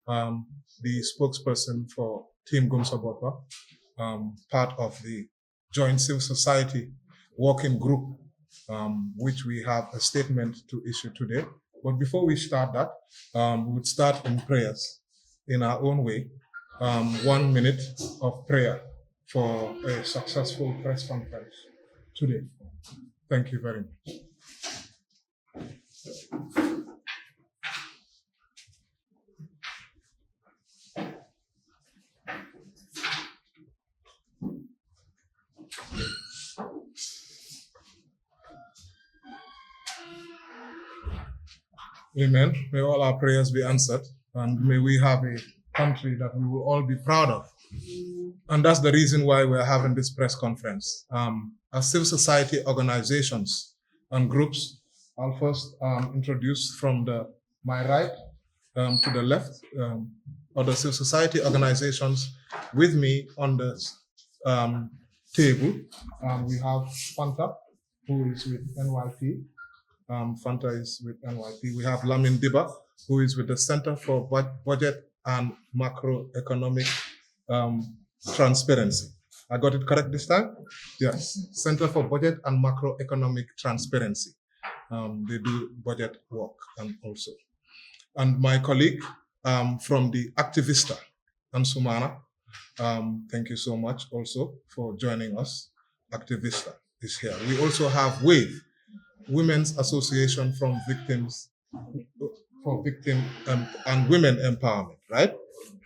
the spokesperson for Team Gumsabota, part of the Joint Civil Society Working Group, which we have a statement to issue today. But before we start that, we would start in prayers in our own way. 1 minute of prayer for a successful press conference today. Thank you very much. Amen. May all our prayers be answered, and may we have a country that we will all be proud of. And that's the reason why we're having this press conference. As civil society organizations and groups, I'll first introduce from my right to the left, other civil society organizations with me on the table. We have Fanta, who is with NYP. Fanta is with NYP. We have Lamin Diba, who is with the Center for Budget and Macroeconomic Transparency. I got it correct this time? Yes, Center for Budget and Macroeconomic Transparency. They do budget work and my colleague from the Activista, Ansumana. Thank you so much also for joining us. Activista is here. We also have WAVE, Women's Association for Victim and Women Empowerment, right?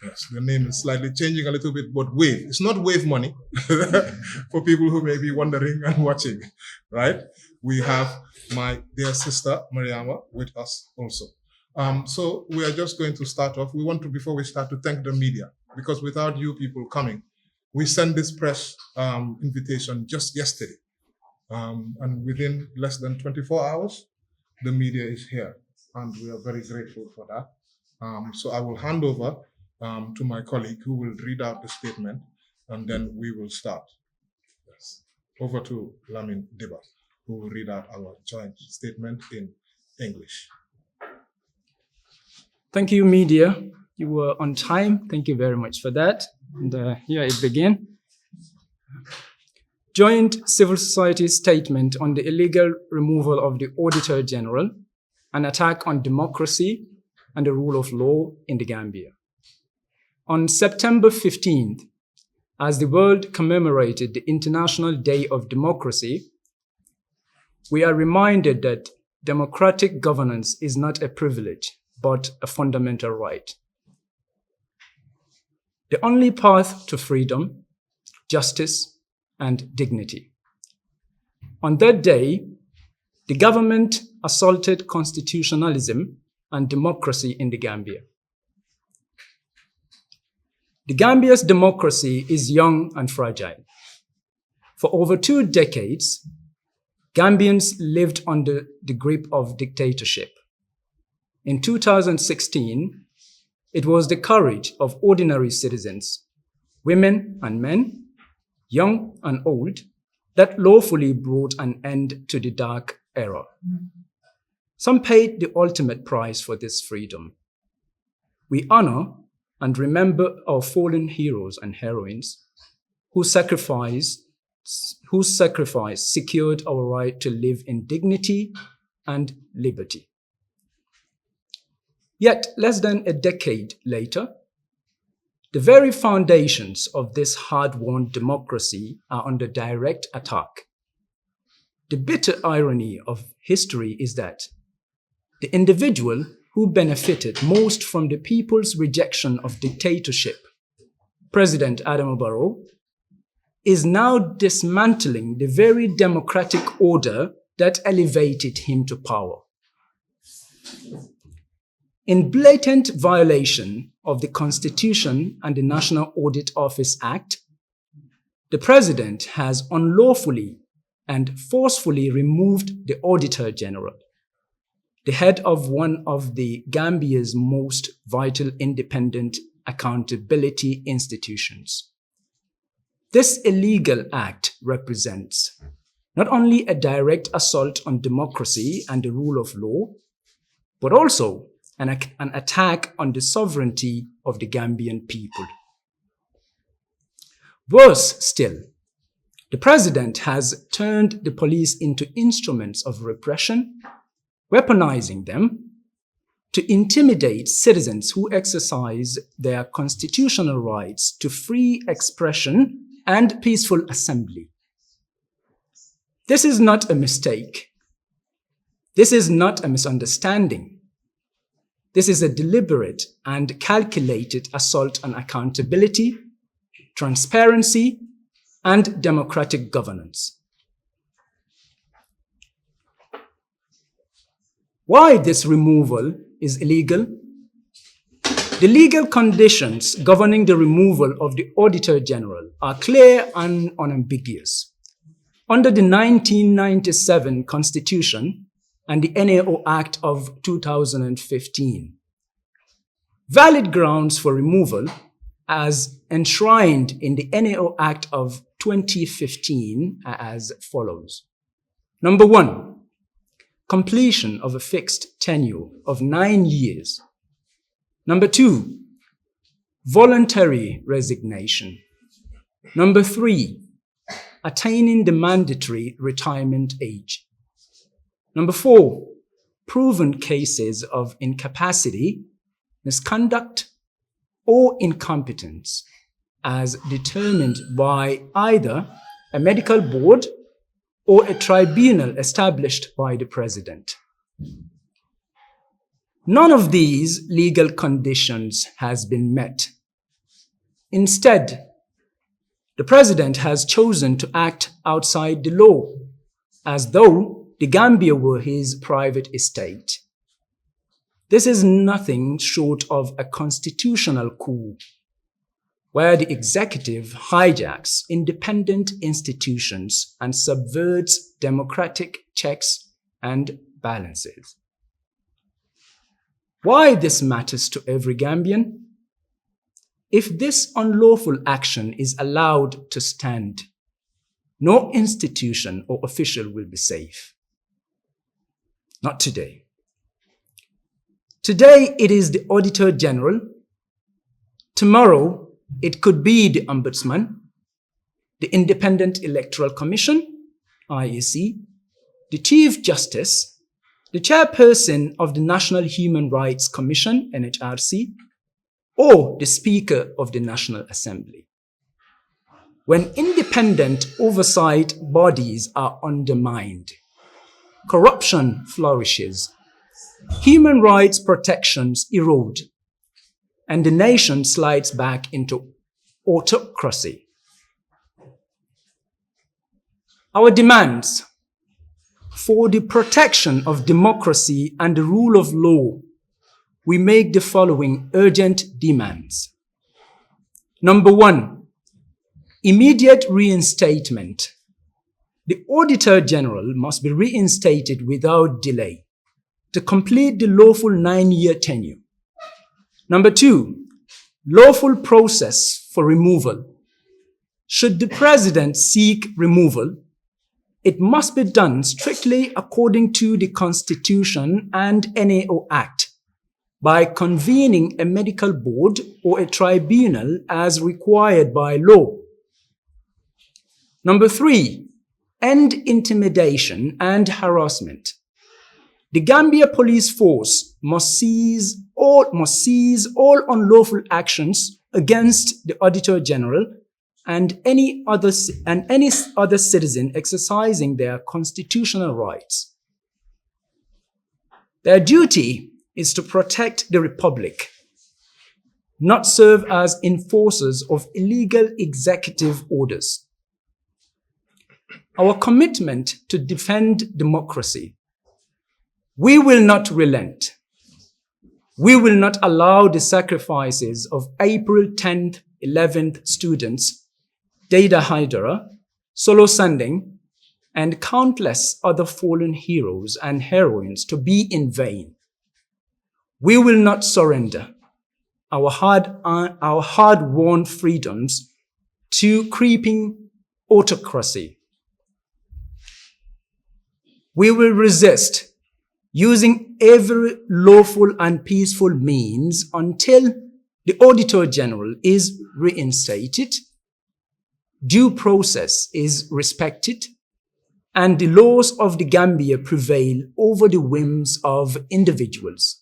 Yes, the name is slightly changing a little bit, but WAVE. It's not WAVE money for people who may be wondering and watching, right? We have my dear sister, Mariama, with us also. So we are just going to start off. We want to, before we start, to thank the media, because without you people coming, we sent this press invitation just yesterday. And within less than 24 hours, the media is here, and we are very grateful for that. So I will hand over to my colleague who will read out the statement, and then we will start. Yes. Over to Lamin Diba, who will read out our joint statement in English. Thank you, media. You were on time. Thank you very much for that. And here it begins. Joint Civil Society Statement on the illegal removal of the Auditor General, an attack on democracy and the rule of law in the Gambia. On September 15th, as the world commemorated the International Day of Democracy, we are reminded that democratic governance is not a privilege, but a fundamental right. The only path to freedom, justice, and dignity. On that day, the government assaulted constitutionalism and democracy in the Gambia. The Gambia's democracy is young and fragile. For over 2 decades, Gambians lived under the grip of dictatorship. In 2016, it was the courage of ordinary citizens, women and men, young and old, that lawfully brought an end to the dark era. Some paid the ultimate price for this freedom. We honor and remember our fallen heroes and heroines whose sacrifice secured our right to live in dignity and liberty. Yet, less than a decade later, the very foundations of this hard-won democracy are under direct attack. The bitter irony of history is that the individual who benefited most from the people's rejection of dictatorship, President Adama Barrow, is now dismantling the very democratic order that elevated him to power. In blatant violation of the Constitution and the National Audit Office Act, the President has unlawfully and forcefully removed the Auditor General, the head of one of the Gambia's most vital independent accountability institutions. This illegal act represents not only a direct assault on democracy and the rule of law, but also an attack on the sovereignty of the Gambian people. Worse still, the president has turned the police into instruments of repression, weaponizing them to intimidate citizens who exercise their constitutional rights to free expression and peaceful assembly. This is not a mistake. This is not a misunderstanding. This is a deliberate and calculated assault on accountability, transparency, and democratic governance. Why this removal is illegal? The legal conditions governing the removal of the Auditor General are clear and unambiguous. Under the 1997 Constitution and the NAO Act of 2015, valid grounds for removal as enshrined in the NAO Act of 2015 are as follows. Number 1, completion of a fixed tenure of 9 years. Number 2, voluntary resignation. Number 3, attaining the mandatory retirement age. Number 4, proven cases of incapacity, misconduct, or incompetence as determined by either a medical board or a tribunal established by the president. None of these legal conditions has been met. Instead, the president has chosen to act outside the law, as though the Gambia were his private estate. This is nothing short of a constitutional coup, where the executive hijacks independent institutions and subverts democratic checks and balances. Why this matters to every Gambian? If this unlawful action is allowed to stand, no institution or official will be safe. Not today. Today it is the Auditor General. Tomorrow it could be the Ombudsman, the Independent Electoral Commission, IEC, the Chief Justice, the Chairperson of the National Human Rights Commission, NHRC, or the Speaker of the National Assembly. When independent oversight bodies are undermined, corruption flourishes, human rights protections erode, and the nation slides back into autocracy. Our demands for the protection of democracy and the rule of law, we make the following urgent demands. Number 1, immediate reinstatement. The Auditor General must be reinstated without delay to complete the lawful 9-year tenure. Number 2, lawful process for removal. Should the president seek removal, it must be done strictly according to the Constitution and NAO Act by convening a medical board or a tribunal as required by law. Number 3, end intimidation and harassment. The Gambia Police Force must cease all unlawful actions against the Auditor General and any other citizen exercising their constitutional rights. Their duty is to protect the Republic, not serve as enforcers of illegal executive orders. Our commitment to defend democracy. We will not relent. We will not allow the sacrifices of April 10th, 11th students, Dada Haidara, Solo Sanding, and countless other fallen heroes and heroines to be in vain. We will not surrender our hard-won freedoms to creeping autocracy. We will resist using every lawful and peaceful means until the Auditor General is reinstated, due process is respected, and the laws of the Gambia prevail over the whims of individuals.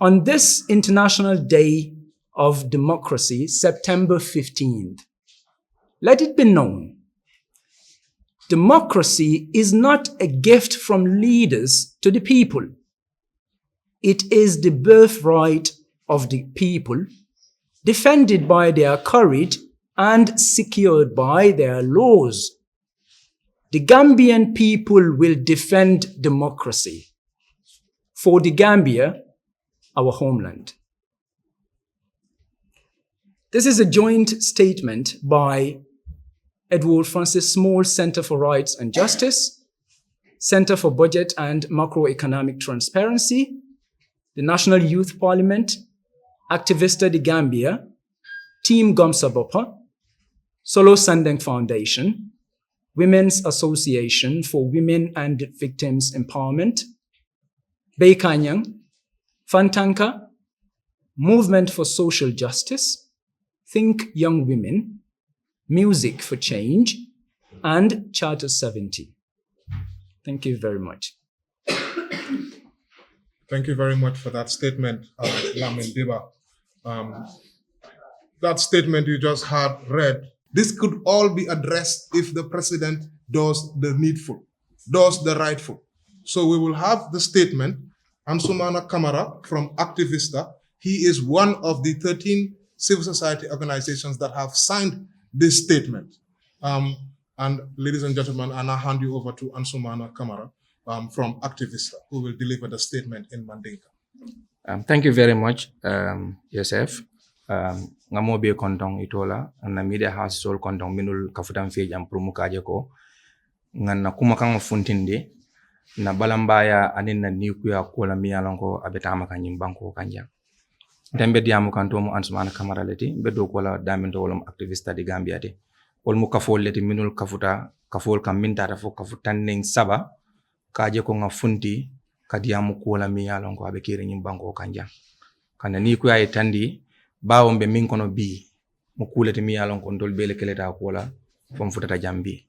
On this International Day of Democracy, September 15th, let it be known, democracy is not a gift from leaders to the people. It is the birthright of the people, defended by their courage and secured by their laws. The Gambian people will defend democracy for the Gambia, our homeland. This is a joint statement by Edward Francis Small Center for Rights and Justice, Center for Budget and Macroeconomic Transparency, the National Youth Parliament, Activista de Gambia, Team Gomsa Bopa, Solo Sandeng Foundation, Women's Association for Women and Victims Empowerment, Beikanyang, Fantanka, Movement for Social Justice, Think Young Women, Music for Change, and Charter 70. Thank you very much. Thank you very much for that statement, Lamin Diba. That statement you just had read, this could all be addressed if the president does the needful, does the rightful. So we will have the statement. Ansumana Kamara from Activista, he is one of the 13 civil society organizations that have signed this statement. And ladies and gentlemen, I now hand you over to Ansumana Kamara from Activista, who will deliver the statement in Mandinka. Thank you very much, Yosef. Ngamo be kontong itola na media house sol kontong minul kafutan fe jam promukaje ko nganna kuma kan funtinde na balambaya anin na niku ya ko la miyalon ko abetama kan banko kanja tembe diamu kanto mu Ansumana Kamara leti be do ko la daminto wolum Activista di Gambia de wol mu kafol leti minul kafuta kafol kam minta ta fo kafutan ning saba kaje ko nga funti kadiamu ko la miyalon ko abekiri banko kanja kana niku ya tandi bawo be min kono bi mo kulete mi yalon ko ndol bele keleta ko la fam futata jambi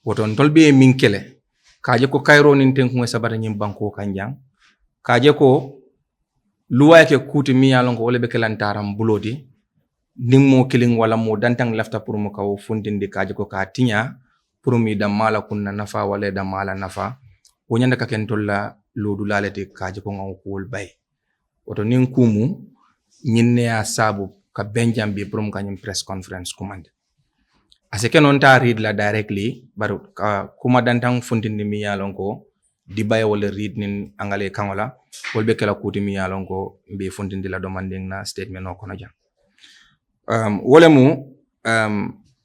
woto ndol be min kele kaje ko kayro nin ten ko sabata nyim banko kanjang kaje ko luwa ke kuti mi yalon ko wala be kelantaram bulodi ning mo kiling wala mo dantang lafta pour mo kaw fundinde kaje ko ka tinya pour mi dam mala kunna nafa wala dam mala nafa wonyanda ka ken tolla lodu lalete kaje ko ngaw ko bay woto nin kumu nyinne ya sabu ka benjam bi prom kanyum press conference command aseke non ta read la directly baru kuma dantang fundindi mi yalon ko di bay wala read nin angale kangola wolbe kala kuti mi yalon ko be fundindi la demanding na statement no kono jam wala mu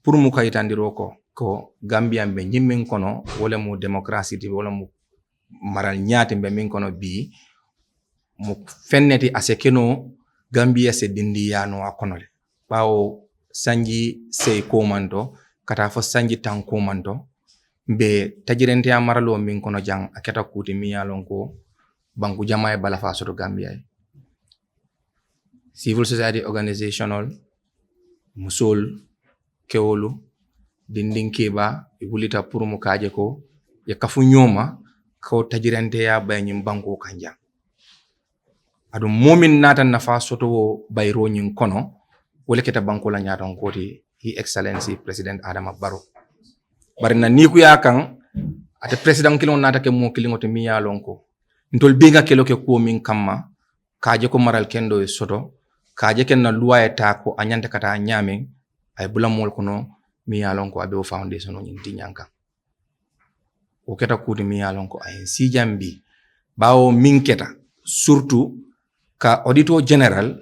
pour mu kayitandiro ko Gambia be nyimmen kono wala mu democracy di wala mu maral nyaati be min kono bi mu fenneti aseke no Gambia se dindi yano akonole bawo sanji sey komanto kata fo sanji tan komanto be tajirente ya maralo min kono jang aketa kuti mi yalon ko banku jamaay bala fa soto Gambia civil society organizational musol kewolu dindin keba ibulita pour mu kaje ko ya kafu nyoma ko tajirente ya baynim banko kanja adu momin natan nafa soto bayro nyin kono wala keta banko la nyaton koti His Excellency President Adama Barrow bari na niku ya kan ate president kilon nata ke mo kilingote mi yalon ko ntol binga kelo ke ko min kamma kaje ko maral kendo e soto kaje ken na luwa ta ko anyanta kata nyame ay bulamol kono mi yalon ko abe foundation no nyin tinyanka o keta kuti mi yalon ko ay si jambi bawo min keta surtout ka auditor general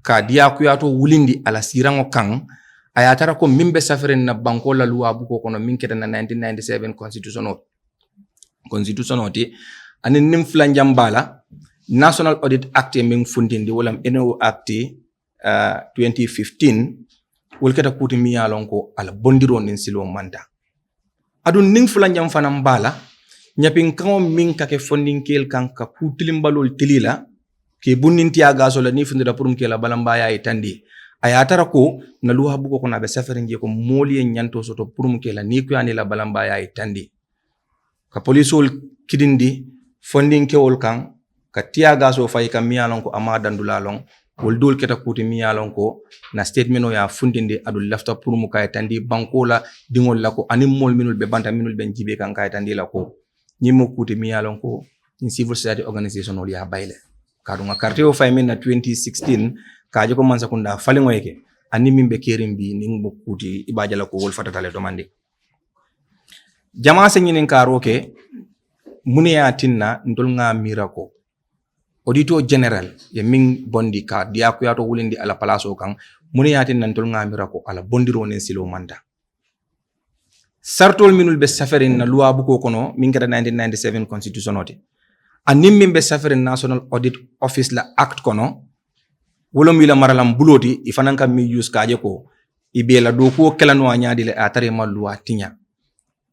ka dia kuyato wulindi ala sirango kan ayatara ko mimbe safren na banko la luwa buko kono min keta na 1997 constitution oti anin nim flanjam bala National Audit Act min fundindi wala NO Act 2015 wol keta kuti mi yalon ko ala bondiro nin silo manda adun ning flanjam fanam bala nyapin kan min ka ke funding kel kan ka kutilim balol tilila ke bunninti aga so la ni fundira purum kela balambaya itandi ayatara ko na luha buko ko na be safarin je ko moli en nyanto soto purum kela ni ko ani la balambaya itandi ka polisol kidindi funding kewol kan ka tiaga so fay kam miyalon ko amada ndulalon wol dol keta kuti miyalon ko na statement o ya fundinde adul lafta purum kay tandi bankola dingol la ko anim mol minul be banta minul ben jibe kan kay tandi la ko nyimo kuti miyalon ko in civil society organization ol ya bayle kadunga carte o fay min na 2016 kaje ko man sakunda falingo yake ani mimbe kerim bi ning bo kuti ibajala ko wol fatatale do mande jama se nyinen karo ke mune ya tinna ndol nga mirako auditor general ye min bondi ka dia ko yato wulindi ala palaso kan mune ya tinna ndol nga mirako ala bondiro nen silo manda sartol minul be safarin na loi bu ko kono min kada 1997 constitution oti anim min be safarin national audit office la act kono wolom wila maralam buloti ifananka mi use kaje ko ibela do ko kelano nyaadi le atare ma loi tinya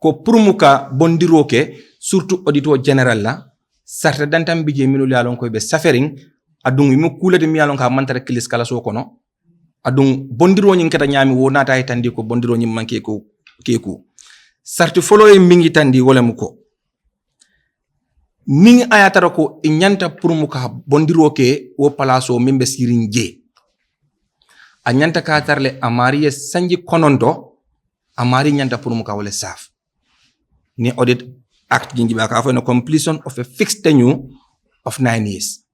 ko purmuka bondiro ke surtout auditor general la sarta dantam bije minul yalon ko be safaring adung mi kulade mi yalon ka mantara kilis kala so kono adung bondiro nyin keta nyami wona tay tandi ko bondiro nyin manke ko keku sarti folo e mingi tandi wala muko ning ayatara ko inyanta purmuka bondiro ke o palaso membe sirinje anyanta ka tarle amari sanji kononto amari nyanta purmuka wala saf ni audit act jinji ba ka fa no completion of a fixed tenure of 9 years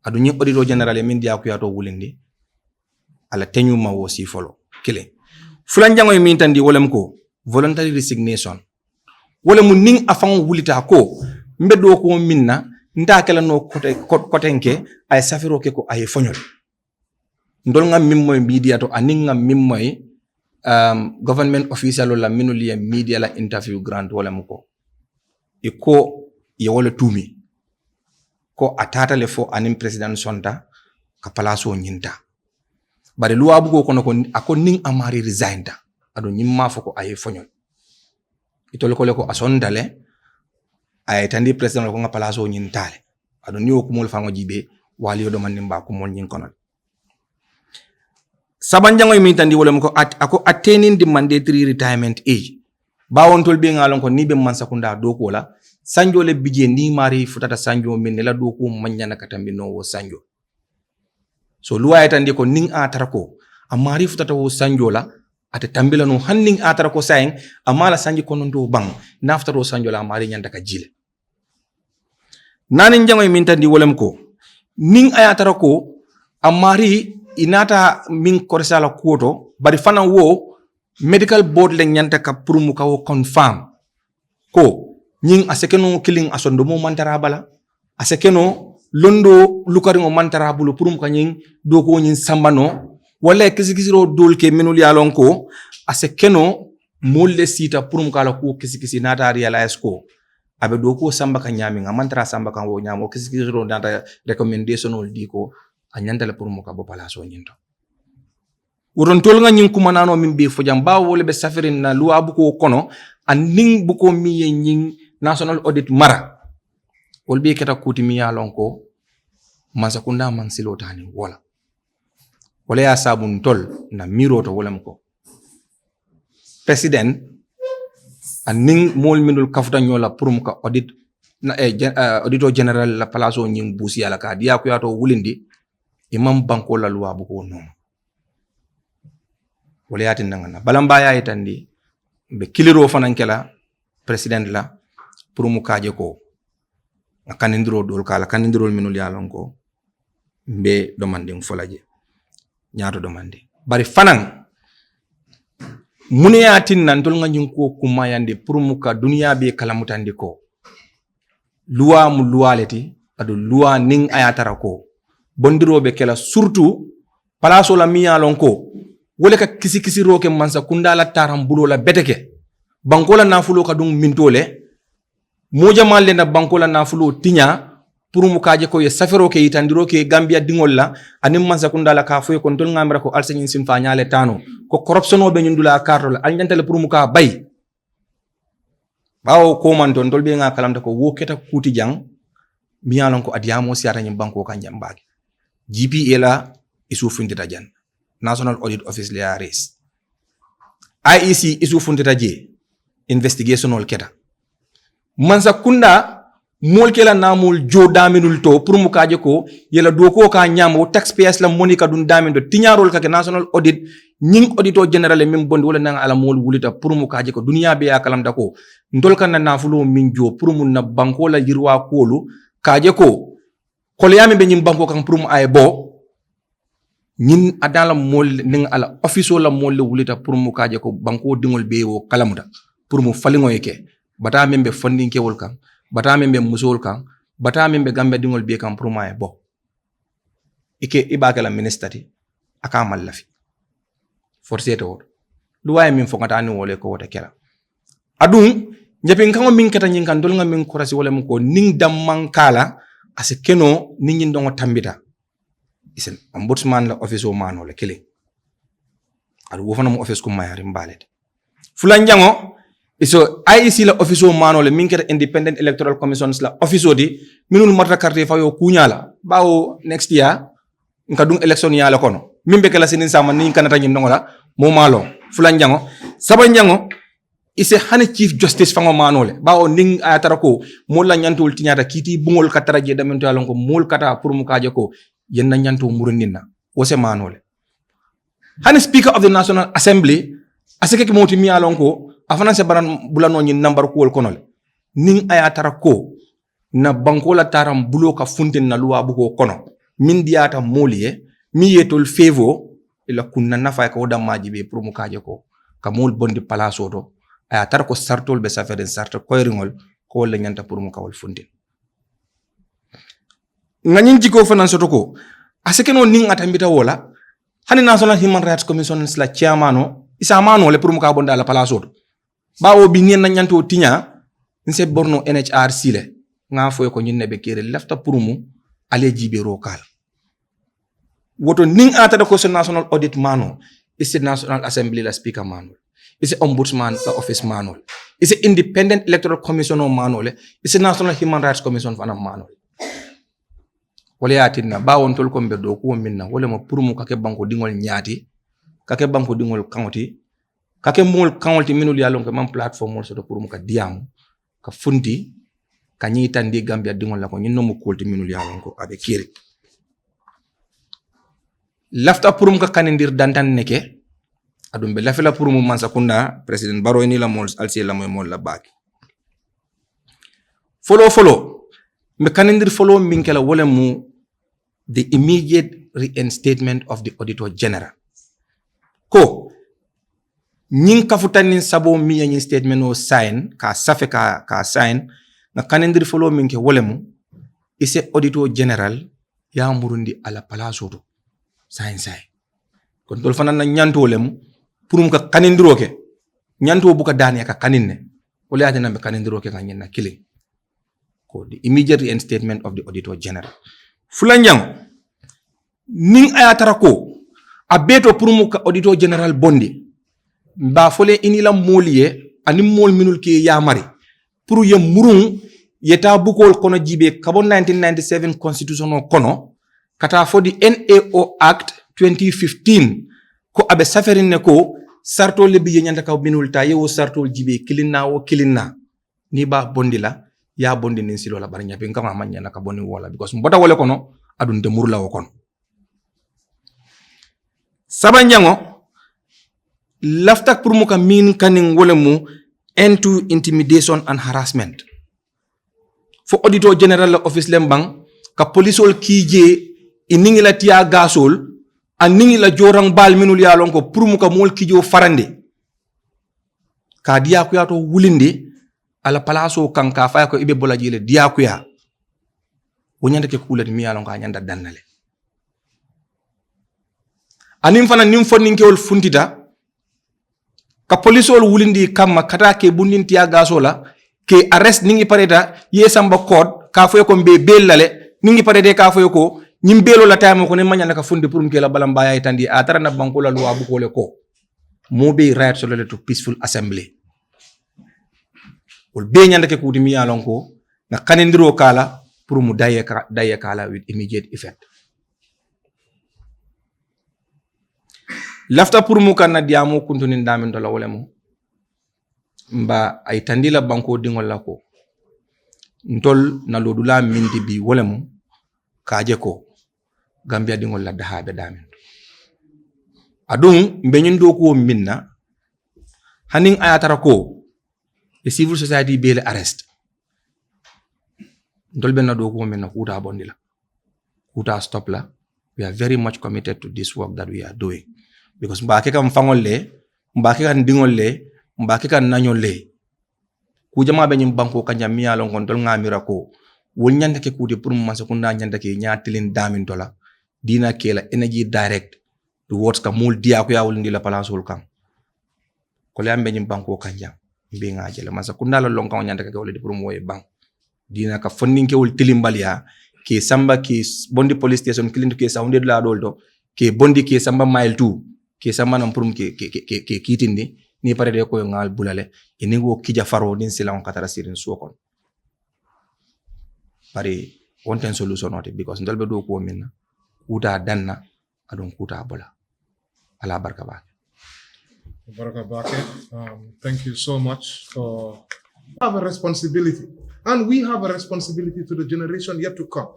adu ni auditor general min dia ko yato wulindi ala tenure ma wo si folo kile fulan jango min tandi wala muko voluntary resignation wala mu ning afan wulita ko mbedo ko minna nda kala no kotenke ay safiro ke ko ay fonyol ndol ngam mimmoy media to aning ngam mimmoy government official la minuli media la interview grant wala muko e ko ye wala tumi ko atata le fo anim president sonta ka palaso nyinta bare luwa bu ko kono ko akon ning amari resignta ado nyimma fo ko ay fonyol itol ko le ko asondale ay tandi president ko nga palaso nyin tale ado ni ko mol fango jibe wali yo do man nimba ko mon nyin kono saban jango mi tandi wala ko ako attaining the mandatory retirement age bawon tol be ngalon ko ni be man sakunda do ko la sanjo le bije ni mari futata sanjo min la do ko manyana katambi no wo sanjo so luwa tandi ko ning atarako amari futata wo sanjo la ate tambila no hanning atarako saying amala sanji kono do bang naftaro sanjo la mari nyanda ka jile nanin jangoy min tandi wolam ko ning ayatara ko amari inata min korsala koto bari fana wo medical board le nyanta ka prumu ka wo confirm ko ning asekeno killing asondo mo mantara bala asekeno londo lukari mo mantara bulu prum ka ning do ko nyin sambano wala kisikisiro dol ke minul yalon ko asekeno molle sita prum kala ko kisikisi nata realize ko abe do ko samba ka nyami nga mantara samba kan wo nyamo kisikisiro nata recommendation ol di ko anyanda la prum ka bo palaso nyinto woron tol nga nyin kuma nano min be fojam ba wole be safirin na luwa bu ko kono an ning bu ko miye nyin national audit mara wol be keta kuti mi yalon ko masakunda man silotani wala ya sabun tol na miro to wala mko president aning mol minul kafuta nyola purum ka audit na auditor general la palaso nying busi ala ka dia ko yato wulindi imam banko la loi bu ko non wala yati nangana balamba ya itandi be kiliro fanankela president la purum kaje ko kanindiro dol kala kanindiro minul yalon ko be demanding folaje nyaato demande bari fanan muniyatin nan tol nga nyun ko kuma yande pour muka dunya be kala mutandi ko luwa mu luwaleti adu luwa ning ayatara ko bondirobe kala surtout palaso la miyalon ko wole ka kisi roke mansa kundala taram bulo la beteke bankola nafulo ka dum mintole moja malle na bankola nafulo tinya pour mu kaje ko ye safero ke itandiro ke Gambia dingol la anim mansa kundala ka foy kon tol ngamra ko alsenyin simfa nyale tano ko corruption o be nyundula karto la alnyantale pour mu ka bay bawo ko man ton dolbe nga kalamta ko wo keta kuti jang mi yalon ko adiyamo siata nyim banko kan jambagi GPA la isu fundita jan National Audit Office le ares IEC isu fundita je investigational keta mansa kunda mol kela namul jo daminul to pour mu kaje ko yela do ko ka nyamo taxpayers la monika dun damindo tiñarol ka National Audit ñing auditor general mem bondi wala nanga ala mol wulita pour mu kaje ko dunya be ya kalam dako ndol kan na nafulo min jo pour mu na banko la yirwa kolu kaje ko kolyami be ñim banko kan pour mu ay bo ñin adala mol ninga ala officio la mol wulita pour mu kaje ko banko dingol be wo kalamuda pour mu falingo yake bata membe funding ke wol kan bata membe musol kan bata membe gambe dingol be kan pour mu ay bo ike ibaka la ministry aka malafi forcé to luwaye min fokata ni wole ko wota kera adun njapin kango min kata nyin kan dol nga min kurasi wala mun ko ning dam man kala ase keno ning nyin dongo tambita isen ombudsman la office o mano le kele adu wo fana mo office ko mayari mbalet fulan jango iso IEC la office o mano le min kata independent electoral commissions la office o di minul marta carte fa yo kunyala bawo next year nkadung election ya la kono mimbe kala sinin sama ni kanata nyim dongola mo malo fulan jango saban jango ise hane chief justice fango manole bawo ning ayatara ko mol la nyantul tinyata kiti bungol katara je damento alon ko mol kata pour mu kaje ko yenna nyanto murundina wose manole hane speaker of the National Assembly aseke ki moti mi alon ko afana se baran bulano nyi number ko wol konole ning ayatara ko na bankola taram bulo ka funtin na luwa buko kono min diata moliye mi yetol fevo ila kunna nafa ka oda majibe pour mu kaje ko ka mol bondi palaso do aya tar ko sartol be safeden sarta koyringol ko wala nyanta pour mu kawal fundin ngani jiko finance to ko asekeno ning atambita wola hani National Human Rights Commission la chairmano isa mano le pour mu ka bonda la palaso do bawo bi ngeen na nyanto tinya nse borno NHRC le nga foy ko nyinne be kere lefta pour mu ale jibe rokal woto ning ata ko so National Audit mano isi National Assembly la speaker mano isi ombudsman la office mano isi independent electoral commission mano le isi National Human Rights Commission fana mano wala yatina bawon tol ko be do ko minna wala mo pour mu kake banko dingol nyaati kake banko dingol kangoti kake mol kangolti minul yalon ko man platform mol so do pour mu ka diam ka funti ka nyita ndi Gambia dingol la ko nyinno mo kolti minul yalon ko abe kiri lafta pour mu ka kanindir dantan neke adum be lafela pour mu mansa kunda president Barrow ni la mol alsi la moy mol la baki follow me kanindir follow minkela wala mu the immediate reinstatement of the Auditor General ko nyin kafutanin sabo mi yin statement o sign ka safe ka sign na kanindir follow minke wala mu ise Auditor General ya murundi ala palaso do sign kon tol fanan na nyanto lem pour mu ka kanindiro ke nyanto bu ka dani ka kaninne wala ya na be kanindiro ke kanyen na killing ko the immediate reinstatement of the Auditor General fulanjang ning ayatara ko abeto pour mu ka Auditor General bondi ba fole inila moliye ani mol minul ke yamari pour ye murun yeta bukol kono jibe kabo 1997 constitutional kono kata for the NAO Act 2015 ko abe saferin ne ko sartol le biye nyanta ka binul ta yewo sartol jibe kilinna ni ba bondi la ya bondi nin silo la barnya be ngama manya na ka boni wala because mbota wala kono adun de murla wo kono sabanjango laftak pour muka min kanin wala mu into intimidation and harassment fo Auditor General office lembang ka polisol kije iningi la tiya gasol aningi la jorang bal minul yalon ko pour muka mol kijo farande ka diya ko yato wulinde ala palaso kanka fa ko ibe bola jile diya ko ya wonyande ke kulet mi yalon ka nyanda dannale anim fana nim fonni kewol funtita ka polisol wulindi kamma kata ke bundin tiya gasola ke arrest ningi pareta yesamba code ka foy ko be bellale ningi parete ka foy ko nyim belo la taymo ko ne manyana ka fundi pour mkela balamba ya itandi atara na banko la loi bu ko le ko mo be right so to peaceful assembly wol be nyanda ke kuti mi yalon ko na kanendiro kala pour mu daye kala with immediate effect. Lafta pour mu kanna diamo kuntunin damin dola wala mo mba ay tandila banko dingol la ko ntol na lodula mindi bi wala mo kaje ko Gambia dingol la dahabe damin adun mbeñin do ko minna hanin ayatara ko the civil society be arrest ntol benna do ko minna kuta bondila kuta stop la. We are very much committed to this work that we are doing because mbake kam fangol le mbake kan dingol le mbake kan nañol le ku jama be ñim banko kanja mi yalon kon dol ngamira ko wol ñande ke kude pour ma sekunda ñande ke ñaatilin damin dola dina kela energy direct towards ka mul dia ko yawul ndila palansul kam ko le ambe ñim banko kanja mbi ngajele ma sekunda la lon kan ñande ke wol di pour moy bank dina ka funding ke wol tilimbalia ke samba ke bondi police station kilinto ke sounded la doldo ke bondi ke samba mile 2 ke samba nam pour ke kitindi ni pare de ko ngal bulale iningo kija faro din silang katara sirin suokon pare wonten solution ote because ndalbe do ko minna kuta danna adon kuta bola ala barka ba Thank you so much for have a responsibility, and we have a responsibility to the generation yet to come.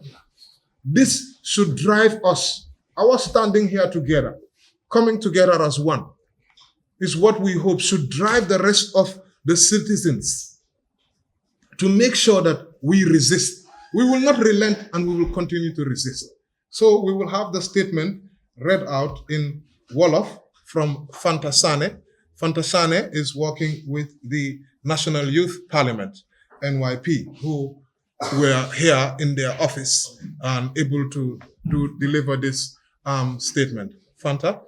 This should drive us. Our standing here together, coming together as one, is what we hope should drive the rest of the citizens to make sure that we resist. We will not relent and we will continue to resist. So we will have the statement read out in Wolof from Fanta Sane. Fanta Sane is working with the National Youth Parliament, NYP, who were here in their office and able to deliver this statement. Fanta?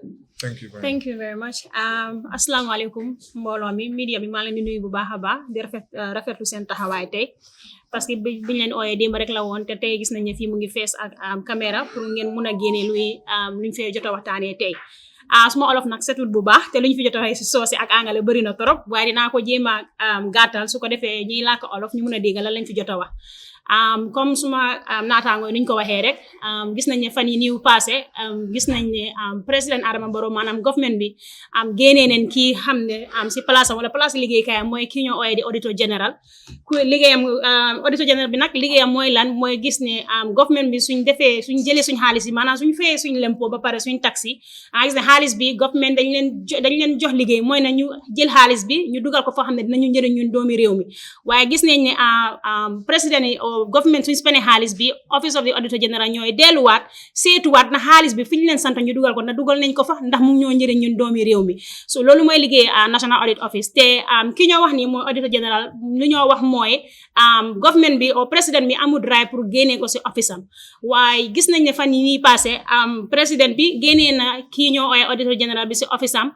Thank you very much. Assalamu alaikum mbolo mi media bi ma leen di nuyu bu baaxa baax di rafetlu seen taxawaay tey parce que biñ leen ooyee démb rek la woon te tey gis nañ ne fii mu ngi fees ak caméra pour ngeen mun a génne luñ fee jot a waxtaanee tey. Suma olof nag setul bu baax te luñ fi jot a waxee si soose ak angale bëri na trop waaye dinaa ko jéem a gàttal su ko defee ñiy làkk olof ñu mun a dégg lan lañ fi jot a wax. Comme suma naataango nuñ ko waxee rek gis nañ ne fan yi niw passé gis nañ ne président Adama Barrow maanaam government bi génnee neen kii xam ne si place am wala place liggéeykaayam mooy kii ñoo ooyee di auditor général ku liggéeyam auditor général bi nag liggéeyam mooy lan mooy gis ne government bi suñ jëlee suñ xaalis yi maanaam suñ fayee suñ lempo ba pare suñ taxi gis ne xaalis bi government dañ leen jox liggéey mooy na ñu jël xaalis bi ñu dugal ko foo xam ne dinañu njëriñ ñun doomi réew mi waaye gis nañ ne président yi government suñ spene xaalis bi office of the auditor general ñooy delluwaat seetuwaat na xaalis bi fi ñu leen sant ñu dugal ko na dugal nañ ko fa ndax mu ñoo njëriñ ñun doomi réew mi so loolu mooy liggéey National Audit Office te ki ñoo wax ni mooy auditor general lu ñoo wax mooy government bi au président bi amul right pour génnee ko si office am waaye gis nañ ne fan yi ñuy passé président bi génnee na kii ñoo ooyee auditor general bi si office am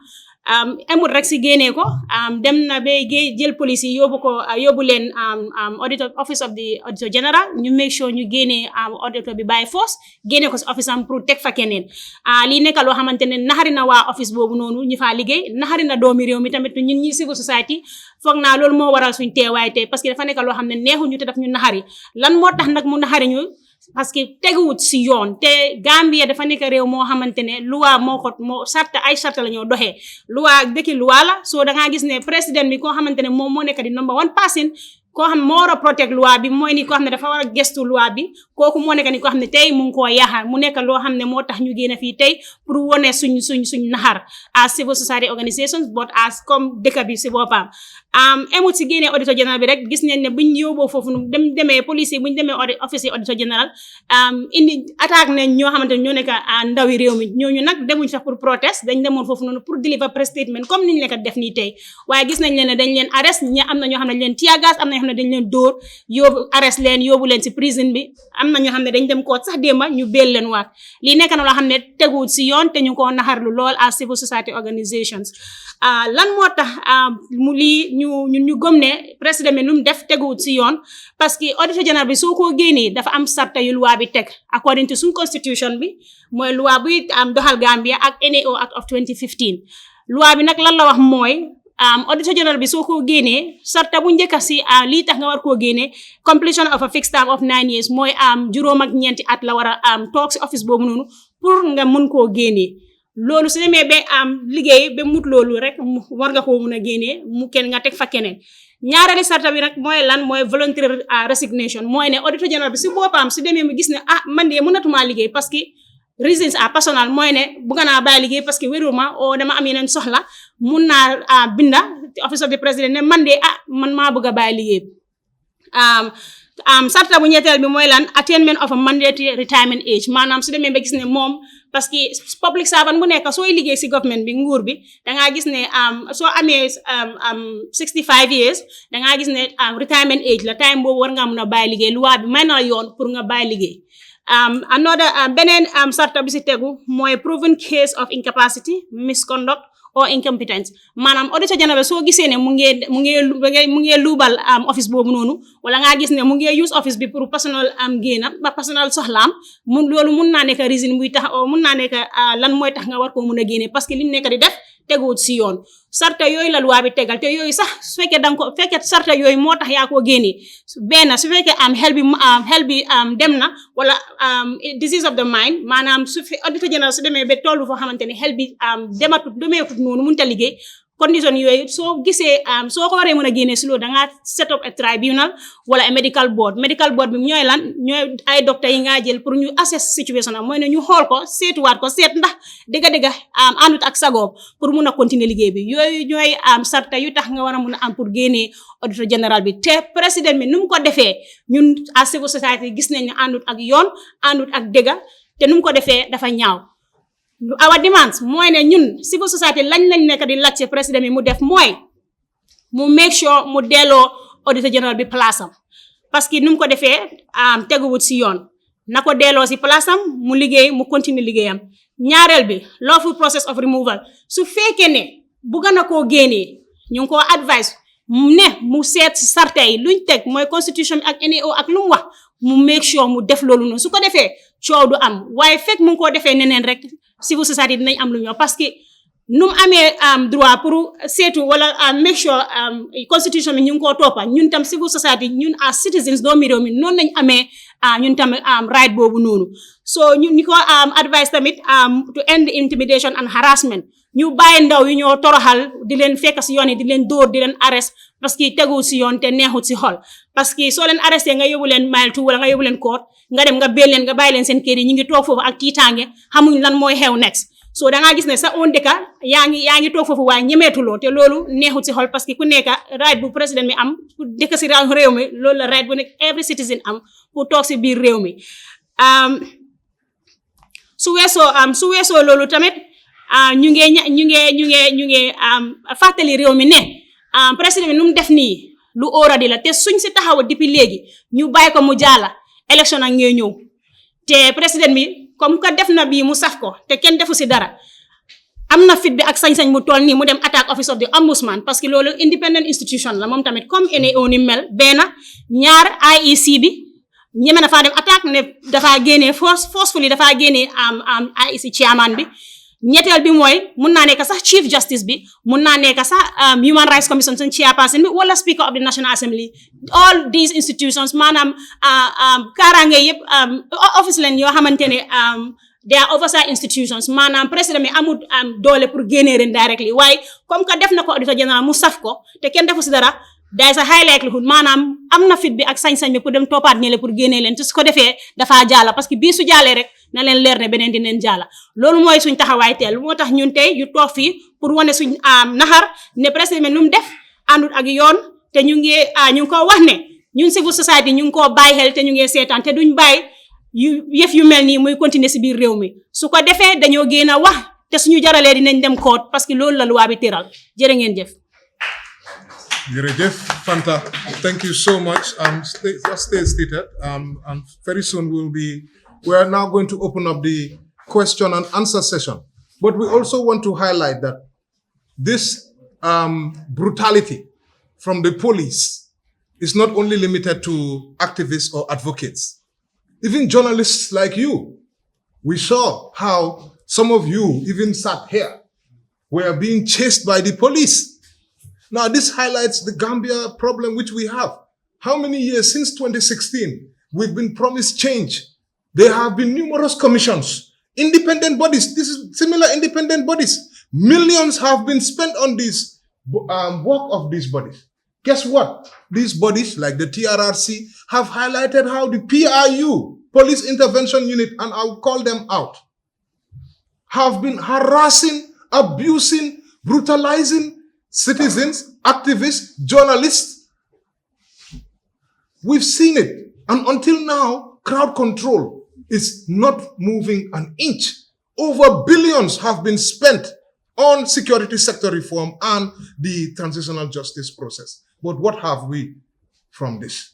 amul rek si génnee ko dem na ba jël police yi yóbbu leen auditor office of the auditor general ñu make sure ñu génnee auditor bi by force génnee ko si office am pour teg fa keneen lii nekk loo xamante ne naxari na waa office boobu noonu ñu faa liggéey naxari na doomi réew mi tamit ñun ñi civil society foog naa loolu moo waral suñ teewaay tey parce que dafa nekk loo xam ne neexuñu te daf ñu naxari lan moo tax nag mu naxari ñu parce que teguwut si yoon te Gambia dafa nekk réew moo xamante ne loi moo ay sarta la ñoo doxee loi dëkki loi la soo dangaa gis ne président bi koo xamante ne moom moo nekk di number 1 person koo xam ne moo war a protect loi bi mooy ni koo xam ne dafa war a gestu loi bi kooku moo nekk ni koo xam ne tey mu ngi koo yaxal mu nekk loo xam ne moo tax ñu génn fii tey pour wone suñ naxar as civil society organisations but as comme dëkk bi si boppam emut si génnee auditor général bi rek gis nañ ne buñ yóbboo foofu demee police yi buñ demee office yi auditor général indi attaque nañ ñoo xamante ne ñoo nekk ndawi réew mi ñooñu nag demuñ sax pour protest dañ demoon foofu noonu pour deliver press statement comme niñ lekk def nii tey waaye gis nañ leen ne dañ leen arrest am na ñoo xam ne dañ leen tiyagas am na ñoo xam ne dañ leen dóor arrest leen yóbbu leen si prison bi am na ñoo xam ne dañ dem koot sax démba ñu béel leen waat lii nekk na loo xam ne teguwut si yoon te ñu ko naxarlu lool as civil society organisations lan moo tax ñu gëm ne président bi nu mu def teguwut si yoon parce que auditor général bi soo ko génnee dafa am sarta yu loi bi teg according to suñ constitution bi mooy loi buy doxal Gambia ak NAO Act of 2015 loi bi nag lan la wax mooy auditor general bi soo ko génnee sarta bu njëkk si lii tax nga war koo génnee completion of a fixed term of 9 years mooy juróom ak ñeenti at la war a toog si office boobu noonu pour nga mun koo génnee loolu su demee ba liggéey ba mut loolu rek war nga koo mun a génnee mu kenn nga teg fa keneen ñaareeli sarta bi nag mooy lan mooy voluntary resignation mooy ne auditor general bi si boppam su demee mu gis ne man de mënatumaa liggéey parce que reasons personal mooy ne bëgg naa bàyyi liggéey parce que wéruma o dama am yeneen soxla mun naa binda office of the president ne man de man maa bëgg a bàyyi liggéey sarta bu ñetteel bi mooy lan attainment of a mandatory retirement age maanaam su demee ba gis ne moom parce que public servant bu nekk sooy liggéey si government bi nguur bi dangaa gis ne soo amee 65 years dangaa gis ne retirement age la time boobu war ngaa mun a bàyyi liggéey loi bi may na la yoon pour nga bàyyi liggéey beneen sarta bi si tegu mooy proven case of incapacity misconduct or incompetence maanaam auditor general soo gisee ne mu ngee luubal office boobu noonu wala ngaa gis ne mu ngee use office bi pour personal personal soxlaam loolu mun naa nekk reason buy tax mun naa nekk lan mooy tax nga war koo mun a génne parce que li mu nekk di def teguwut si yoon sarta yooyu la loi bi tegal te yooyu sax su fekkee sarta yooyu moo tax yaa koo génnee benn su fekkee xel bi dem na wala disease of the mind maanaam auditor general su demee ba tollu foo xamante ne xel bi demeetut noonu mënut a liggéey condition yooyu soo gisee soo ko waree mën a génnee si loolu dangaa set up a tribunal wala a medical board bi ñooy lan ñooy ay docteur yi ngaa jël pour ñu assess situation am mooy ne ñu xool ko seetuwaat ko seet ndax dëgga àndut ak sagoom pour mun a continuer liggéey bi yooyu ñooy sarta yu tax nga war a mun a am pour génnee auditor général bi te président bi nu mu ko defee ñun à civil society gis nañ ne àndut ak yoon àndut ak dëgga te nu mu ko defee dafa ñaaw our demands mooy ne ñun civil society lañ nekk di laajte président bi mu def mooy mu make sure mu delloo auditor général bi place am parce que nu mu ko defee teguwut si yoon na ko delloo si place am mu liggéey mu continuer liggéeyam ñaareel bi lawful process of removal su fekkee ne bugg na koo génnee ñu ngi koo advice ne mu seet si sarta yi luñ teg mooy constitution ak NAO ak lu mu wax mu make sure mu def loolu noonu su ko defee coow du am waaye fekk mu ngi koo defee neneen rek civil society dinañ am lu ñoo parce que nu mu amee droit pour seetu wala make sure constitution bi ñu ngi koo toppa ñun tam civil society ñun as citizens doomi réew mi noonu lañ amee ñun tamit right boobu noonu so ñu ko advice tamit to end intimidation and harassment ñu bàyyi ndaw yi ñoo toroxal di leen fekk si yoon yi di leen dóor di leen arrest parce que teguwul si yoon te neexut si xol parce que soo leen arresté nga yóbbu leen mile 2 wala nga yóbbu leen court nga dem nga béel leen nga bàyyi leen seen kër yi ñu ngi toog foofu ak tiitaange xamuñ lan mooy xew next so dangaa gis ne sa own dëkka yaa ngi toog foofu waaye ñemeetuloo te loolu neexut si xol parce que ku nekk right bu président mi am ku dëkk si réew mi loolu la right bu nekk every citizen am pour toog si biir réew mi su weesoo loolu tamit ñu nge fàttali réew mi ne président bi nu mu def nii lu óoradi la te suñ si taxaw depuis léegi ñu bàyyi ko mu jaala élection ak ngay ñëw te président bi comme que def na bii mu saf ko te kenn defu si dara am na fit bi ak sañ-sañ mu toll nii mu dem attaque office of the ombudsman parce que loolu independent institution la moom tamit comme NAO ni mel benn ñaar IEC bi ñeme na faa dem attaque ne dafaa génnee forcefully dafaa génnee IEC chairman bi ñetteel bi mooy mun naa nekk sax chief justice bi mun naa nekk sax human rights commission suñ chairperson bi wala speaker of the national assembly all these institutions maanaam kaaraange yëpp office leen yoo xamante ne they are oversight institutions maanaam président mi amul doole pour génnee ren directly waaye comme que def na ko auditor général mu saf ko te kenn defu si dara day sa high likelihood maanaam am na fit bi ak sañ-sañ bi pour dem toppaat ñële pour génnee leen te su ko defee dafaa jaala parce que bii su jaalee rek na leen leer ne beneen dineen jaala loolu mooy suñ taxawaay teel moo tax ñun tey yu toog fii pour wane suñ naxar ne président lu mu def àndut ak yoon te ñu ngi ko wax ne ñun civil society ñu ngi koo bàyyi xel te ñu ngi seetaan te duñ bàyyi yëf yu mel nii muy continuer si biir réew mi su ko defee dañoo génn a wax te suñu jaralee dinañ dem koot parce que loolu la loi bi tëral jërë ngeen jëf. Jërëjëf Fanta, thank you so much. Stay seated. And very soon we are now going to open up the question and answer session. But we also want to highlight that this brutality from the police is not only limited to activists or advocates. Even journalists like you, we saw how some of you even sat here were being chased by the police. Now, this highlights the Gambia problem which we have. How many years since 2016 we've been promised change? There have been numerous commissions, independent bodies. This is similar independent bodies. Millions have been spent on this work of these bodies. Guess what? These bodies, like the TRRC, have highlighted how the PRU, Police Intervention Unit, and I'll call them out, have been harassing, abusing, brutalizing citizens, activists, journalists. We've seen it. And until now, crowd control is not moving an inch. Over billions have been spent on security sector reform and the transitional justice process. But what have we from this?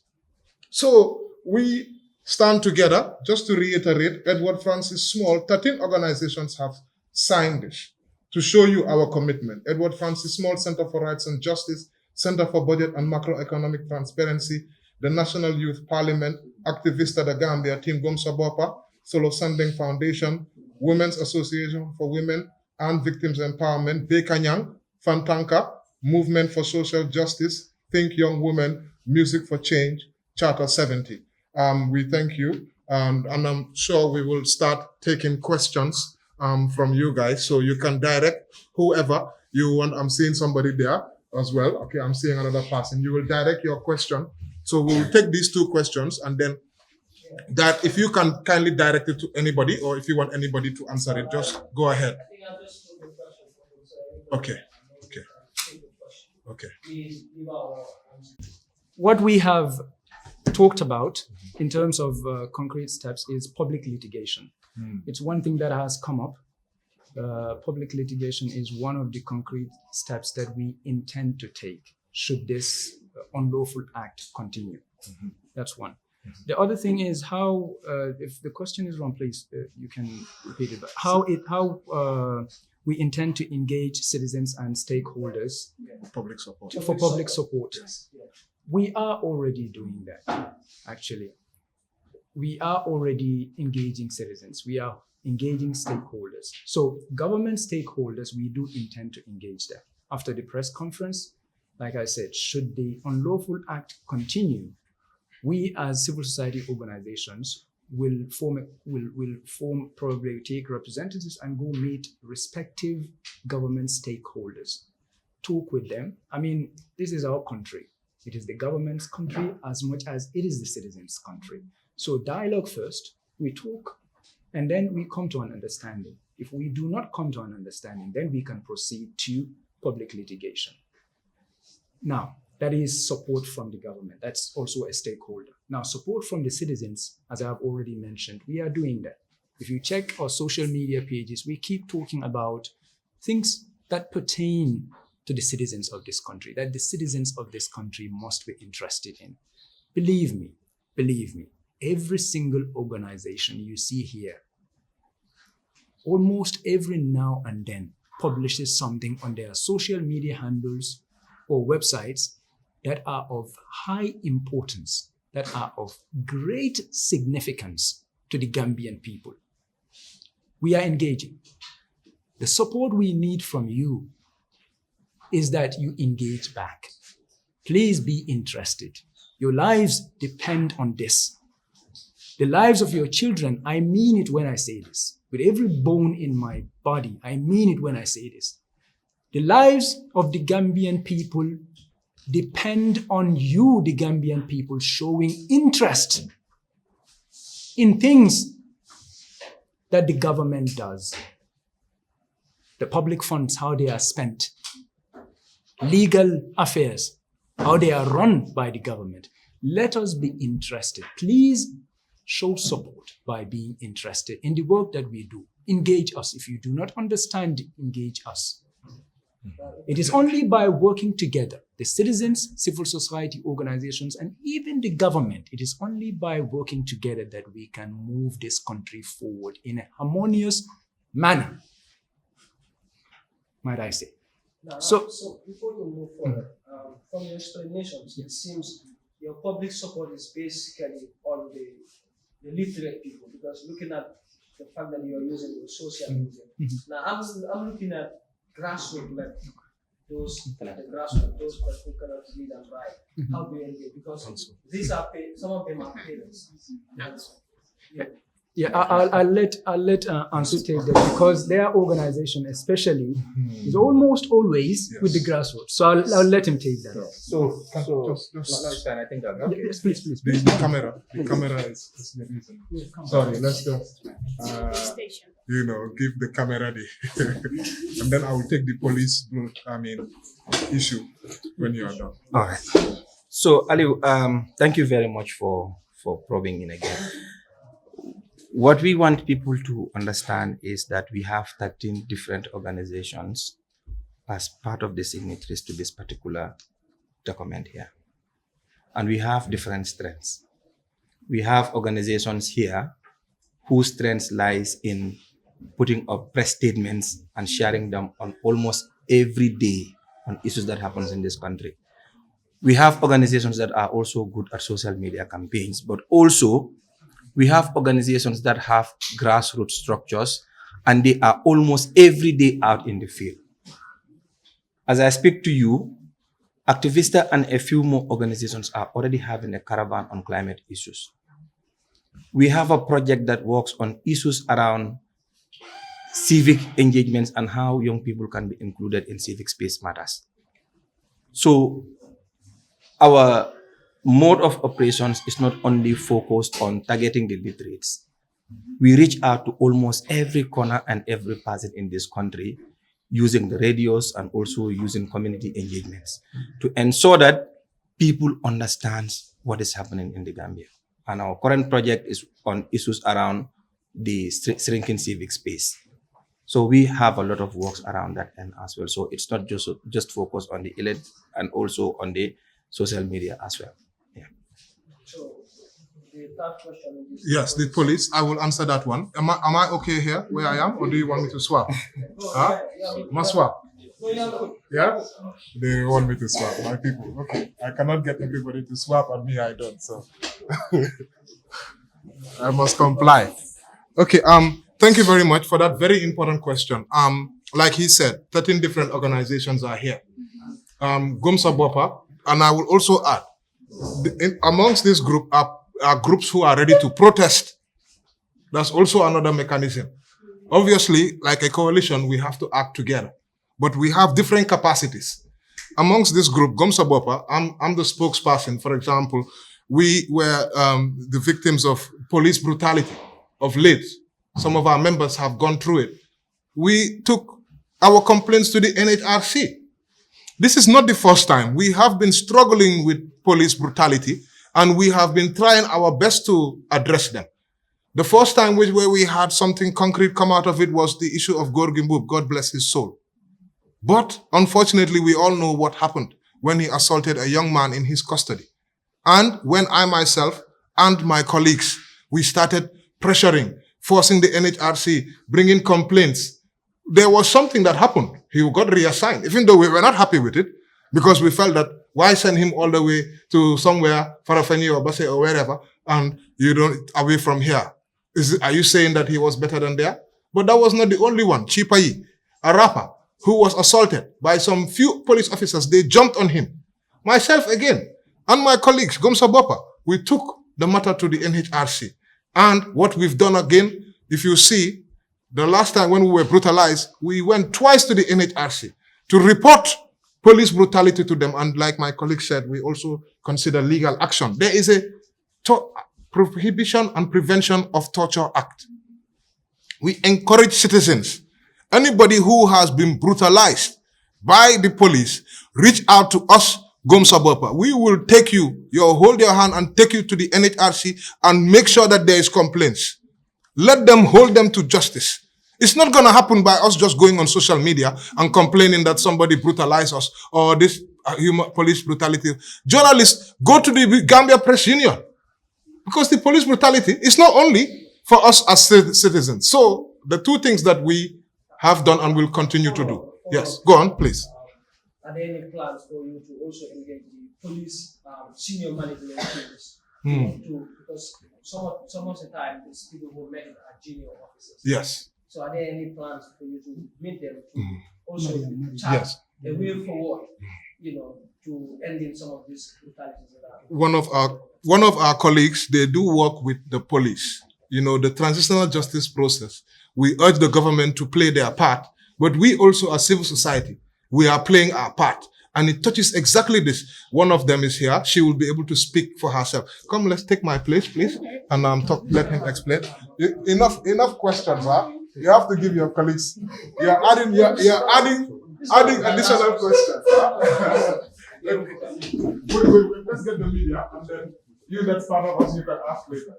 So we stand together. Just to reiterate, Edward Francis Small, 13 organizations have signed this to show you our commitment. Edward Francis Small, Center for Rights and Justice, Center for Budget and Macroeconomic Transparency, the National Youth Parliament, Activista da Gambia, Team Gomsa Bopa, Solo Sandeng Foundation, Women's Association for Women and Victims Empowerment, Bekanyang, Fantanka, Movement for Social Justice, Think Young Women, Music for Change, Charter 70. We thank you, and I'm sure we will start taking questions from you guys, so you can direct whoever you want. I'm seeing somebody there as well. Okay, I'm seeing another person. You will direct your question. So we'll take these two questions, and then that if you can kindly direct it to anybody, or if you want anybody to answer it, just go ahead. Okay. What we have talked about in terms of concrete steps is public litigation. It's one thing that has come up. Public litigation is one of the concrete steps that we intend to take should this unlawful act continue. That's one. The other thing is how, if the question is wrong, please, you can repeat it, but how we intend to engage citizens and stakeholders Public support. for public support. We are already doing that, actually. We are already engaging citizens. We are engaging stakeholders. So government stakeholders, we do intend to engage them. After the press conference, like I said, should the unlawful act continue, we as civil society organizations will probably take representatives and go meet respective government stakeholders, talk with them. I mean, this is our country. It is the government's country as much as it is the citizens' country. So dialogue first, we talk, and then we come to an understanding. If we do not come to an understanding, then we can proceed to public litigation. Now, that is support from the government. That's also a stakeholder. Now, support from the citizens, as I have already mentioned, we are doing that. If you check our social media pages, we keep talking about things that pertain to the citizens of this country, that the citizens of this country must be interested in. Believe me, every single organization you see here, almost every now and then publishes something on their social media handles or websites that are of high importance, that are of great significance to the Gambian people. We are engaging. The support we need from you is that you engage back. Please be interested. Your lives depend on this. The lives of your children, I mean it when I say this. With every bone in my body, I mean it when I say this. The lives of the Gambian people depend on you, the Gambian people, showing interest in things that the government does. The public funds, how they are spent. Legal affairs, how they are run by the government. Let us be interested. Please show support by being interested in the work that we do. Engage us. If you do not understand, engage us. It is only by working together, the citizens, civil society organizations, and even the government, it is only by working together that we can move this country forward in a harmonious manner, might I say. Now, So- so before you move forward, from your explanations, it seems your public support is basically on the literate people, because looking at the fact that you are using your social media. Now, I'm looking at grassroots level, those at the grassroots, those who cannot read and write? How do you engage? Because these are some of them are parents. Yeah. Yeah, I'll let Ansu take that, because their organization, especially, is almost always with the grassroots. So I'll let him take that. So just- no, it's fine. I think I'll Yes, please. The camera is the reason. Sorry, let's just Station. give the camera the and then I will take the police issue when you are done. All right. So, Aliu, thank you very much for probing in again. What we want people to understand is that we have 13 different organizations as part of the signatories to this particular document here. And we have different strengths. We have organizations here whose strength lies in putting up press statements and sharing them on almost every day on issues that happens in this country. We have organizations that are also good at social media campaigns, but also we have organizations that have grassroots structures, and they are almost every day out in the field. As I speak to you, Activista and a few more organizations are already having a caravan on climate issues. We have a project that works on issues around civic engagements and how young people can be included in civic space matters. So our mode of operations is not only focused on targeting the literates. We reach out to almost every corner and every person in this country using the radios and also using community engagements to ensure that people understand what is happening in the Gambia. And our current project is on issues around the shrinking civic space. So we have a lot of works around that end as well. So it's not just focused on the elite and also on the social media as well. Yeah. So the third question is Yes, the police. I will answer that one. Am I okay here where I am, or do you want me to swap? Huh? Must swap. Yeah? They want me to swap, my people. Okay. I cannot get everybody to swap, and me I don't, so I must comply. Okay, thank you very much for that very important question. Like he said, 13 different organizations are here. Gumsa Bopa, and I will also add, amongst this group are groups who are ready to protest. That's also another mechanism. Obviously, like a coalition, we have to act together, but we have different capacities. Amongst this group, Gumsa Bopa, I'm the spokesperson. For example, we were the victims of police brutality of late. Some of our members have gone through it. We took our complaints to the NHRC. This is not the first time. We have been struggling with police brutality, and we have been trying our best to address them. The first time where we had something concrete come out of it was the issue of Gorgimbub, God bless his soul. But unfortunately, we all know what happened when he assaulted a young man in his custody. And when I myself and my colleagues, we started pressuring, forcing the NHRC, bringing complaints, there was something that happened. He got reassigned, even though we were not happy with it, because we felt that why send him all the way to somewhere, Farafeni or Basse or wherever, and you don't away from here? Are you saying that he was better than there? But that was not the only one. Chipai, a rapper who was assaulted by some few police officers, they jumped on him. Myself again, and my colleagues, Gomsa Bopa, we took the matter to the NHRC. And what we've done again, if you see, the last time when we were brutalized, we went twice to the NHRC to report police brutality to them. And like my colleague said, we also consider legal action. There is a Prohibition and Prevention of Torture Act. We encourage citizens, anybody who has been brutalized by the police, reach out to us, Gomsa Bopa. We will take you, hold your hand and take you to the NHRC and make sure that there is complaints. Let them hold them to justice. It's not going to happen by us just going on social media and complaining that somebody brutalized us or this human police brutality. Journalists, go to the Gambia Press Union, because the police brutality is not only for us as citizens. So the two things that we have done and will continue to do. Yes, go on, please. Are there any plans for you to also engage the police senior management teams? Because some of the time, these people who met are junior officers. Yes. So are there any plans for you to meet them to also chat Yes. a way forward, to ending some of these brutalities that are one of our colleagues, they do work with the police. The transitional justice process. We urge the government to play their part, but we also, as civil society, we are playing our part. And it touches exactly this. One of them is here. She will be able to speak for herself. Come, let's take my place, please. And let him explain. Enough questions, huh? You have to give your colleagues. You're adding additional questions. Huh? Wait, let's get the media, and then you that part of us you can ask later.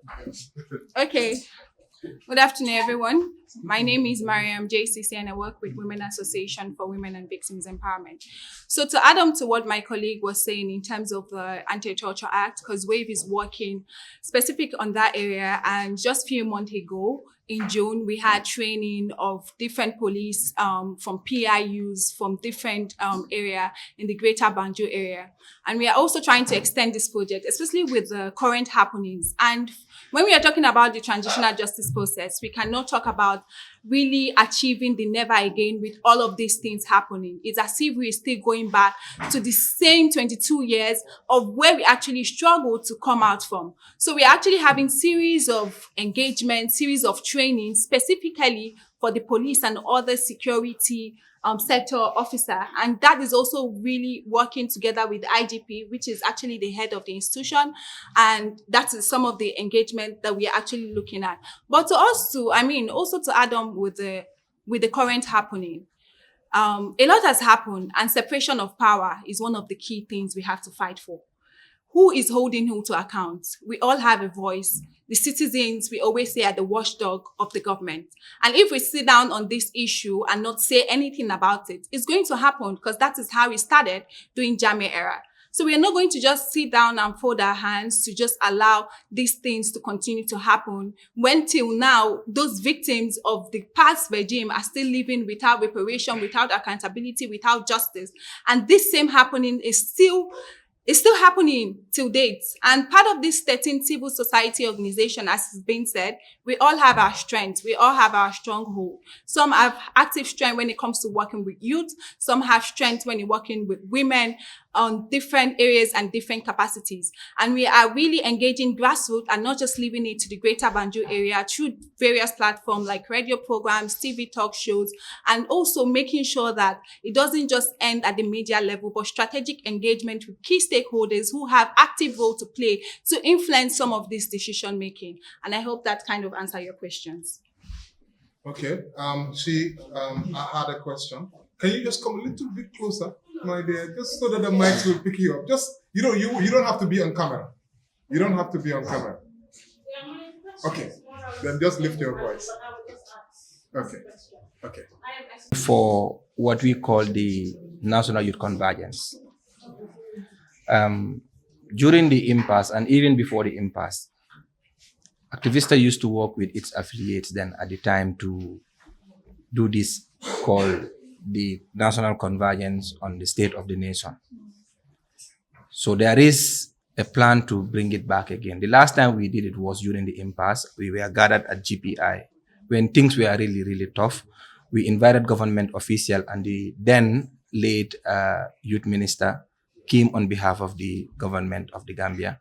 Okay. Good afternoon, everyone. My name is Mariam JCC, and I work with Women Association for Women and Victims Empowerment. So to add on to what my colleague was saying in terms of the Anti-Torture Act, because WAVE is working specific on that area, and just a few months ago, in June, we had training of different police from PIUs from different area in the Greater Banjul area. And we are also trying to extend this project, especially with the current happenings. And when we are talking about the transitional justice process, we cannot talk about really achieving the never again with all of these things happening. It's as if we're still going back to the same 22 years of where we actually struggled to come out from. So we're actually having series of engagements, series of training specifically for the police and other security sector officer. And that is also really working together with the IGP, which is actually the head of the institution. And that is some of the engagement that we are actually looking at. But to us too, also to add on with the current happening, a lot has happened, and separation of power is one of the key things we have to fight for. Who is holding who to account? We all have a voice. The citizens, we always say, are the watchdog of the government. And if we sit down on this issue and not say anything about it, it's going to happen, because that is how we started during Jammeh era. So we are not going to just sit down and fold our hands to just allow these things to continue to happen, when till now, those victims of the past regime are still living without reparation, without accountability, without justice. And this same happening is still happening till date. And part of this 13 civil society organization, as has been said, we all have our strengths. We all have our stronghold. Some have active strength when it comes to working with youth. Some have strength when you're working with women on different areas and different capacities. And we are really engaging grassroots and not just leaving it to the Greater Banjul area through various platforms like radio programs, TV talk shows, and also making sure that it doesn't just end at the media level, but strategic engagement with key stakeholders who have active role to play to influence some of this decision making. And I hope that kind of answer your questions. Okay. I had a question. Can you just come a little bit closer, my dear, just so that the mics will pick you up? Just you don't have to be on camera. You don't have to be on camera. Okay. Then just lift your voice. Okay. For what we call the National Youth Convergence. During the impasse and even before the impasse, Activista used to work with its affiliates then at the time to do this called the National Convergence on the State of the Nation. So there is a plan to bring it back again. The last time we did it was during the impasse. We were gathered at GPI when things were really, really tough. We invited government officials, and the then late youth minister came on behalf of the government of the Gambia,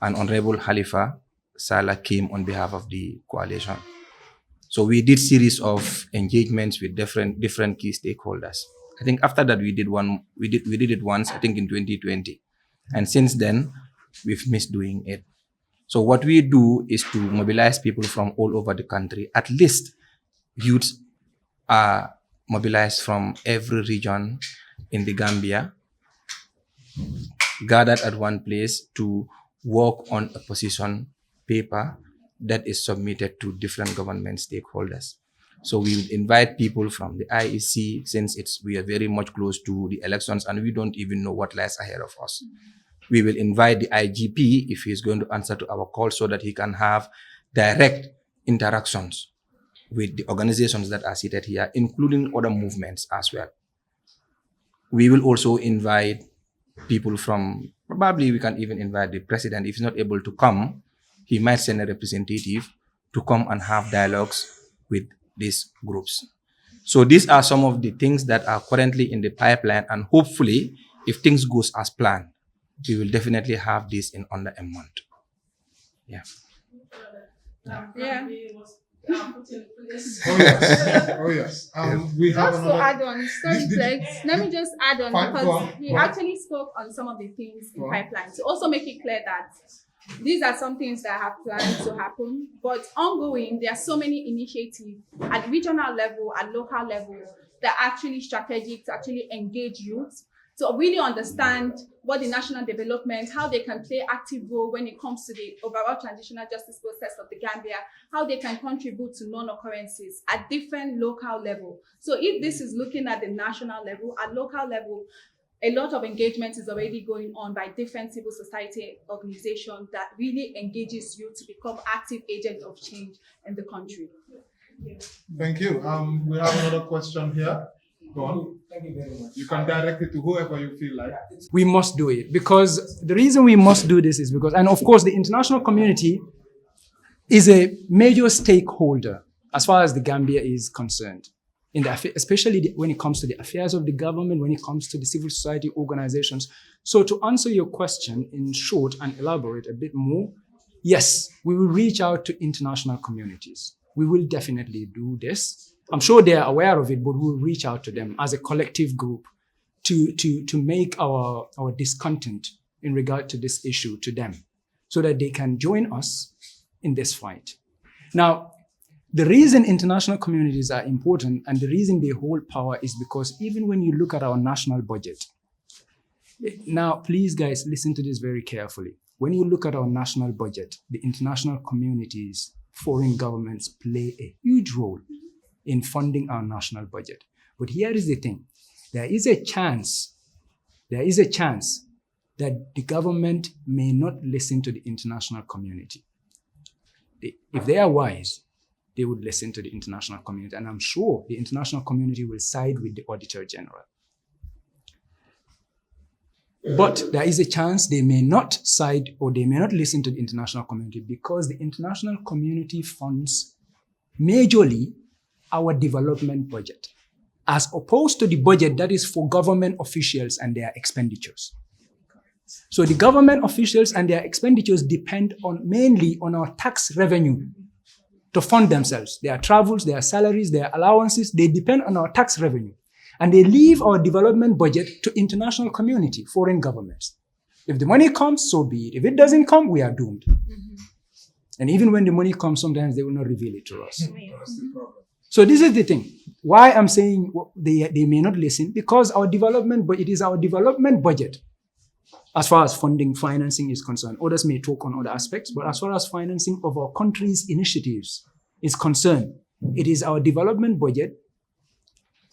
and Honorable Khalifa Salah came on behalf of the coalition. So we did series of engagements with different key stakeholders. I think after that we did it once, I think in 2020. And since then, we've missed doing it. So what we do is to mobilize people from all over the country. At least youths are mobilized from every region in the Gambia, gathered at one place to work on a position paper that is submitted to different government stakeholders. So we will invite people from the IEC, since we are very much close to the elections and we don't even know what lies ahead of us. We will invite the IGP if he is going to answer to our call, so that he can have direct interactions with the organizations that are seated here, including other movements as well. We will also invite people from, probably we can even invite the president. If he's not able to come, he might send a representative to come and have dialogues with these groups. So these are some of the things that are currently in the pipeline, and hopefully, if things goes as planned, we will definitely have this in under a month. Yeah. Yeah. Oh yes. Oh yes. We have Just to another. add on, sorry, Flex. Let me just add on Fine, go because on, he go on. actually spoke on some of the things in Go on. pipeline. To also make it clear that these are some things that have planned to happen, but ongoing, there are so many initiatives at regional level, at local level, that are actually strategic to actually engage youth, to really understand what the national development, how they can play active role when it comes to the overall transitional justice process of the Gambia, how they can contribute to non-occurrences at different local level. So if this is looking at the national level, at local level, a lot of engagement is already going on by different civil society organizations that really engages you to become active agents of change in the country. Thank you. We have another question here. Go on. Thank you very much. You can direct it to whoever you feel like. We must do it because the reason we must do this is because, and of course, the international community is a major stakeholder as far as the Gambia is concerned, especially when it comes to the affairs of the government, when it comes to the civil society organizations. So to answer your question in short and elaborate a bit more, yes, we will reach out to international communities. We will definitely do this. I'm sure they are aware of it, but we'll reach out to them as a collective group to make our discontent in regard to this issue to them so that they can join us in this fight. Now, the reason international communities are important and the reason they hold power is because even when you look at our national budget, now please guys, listen to this very carefully. When you look at our national budget, the international communities, foreign governments play a huge role in funding our national budget. But here is the thing. There is a chance that the government may not listen to the international community. If they are wise, they would listen to the international community. And I'm sure the international community will side with the Auditor General. But there is a chance they may not side or they may not listen to the international community because the international community funds majorly our development budget, as opposed to the budget that is for government officials and their expenditures. So the government officials and their expenditures depend mainly on our tax revenue to fund themselves. Their travels, their salaries, their allowances, they depend on our tax revenue. And they leave our development budget to international community, foreign governments. If the money comes, so be it. If it doesn't come, we are doomed. Mm-hmm. And even when the money comes, sometimes they will not reveal it to us. That's the problem. So this is the thing. Why I'm saying they may not listen, because it is our development budget. As far as funding, financing is concerned, others may talk on other aspects, but as far as financing of our country's initiatives is concerned, it is our development budget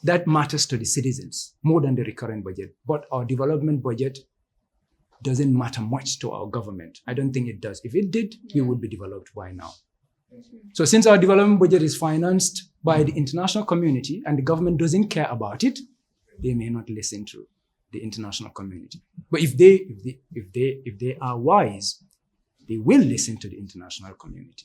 that matters to the citizens more than the recurrent budget. But our development budget doesn't matter much to our government. I don't think it does. If it did, we would be developed by now. So since our development budget is financed by the international community and the government doesn't care about it, they may not listen to the international community. But if they are wise, they will listen to the international community.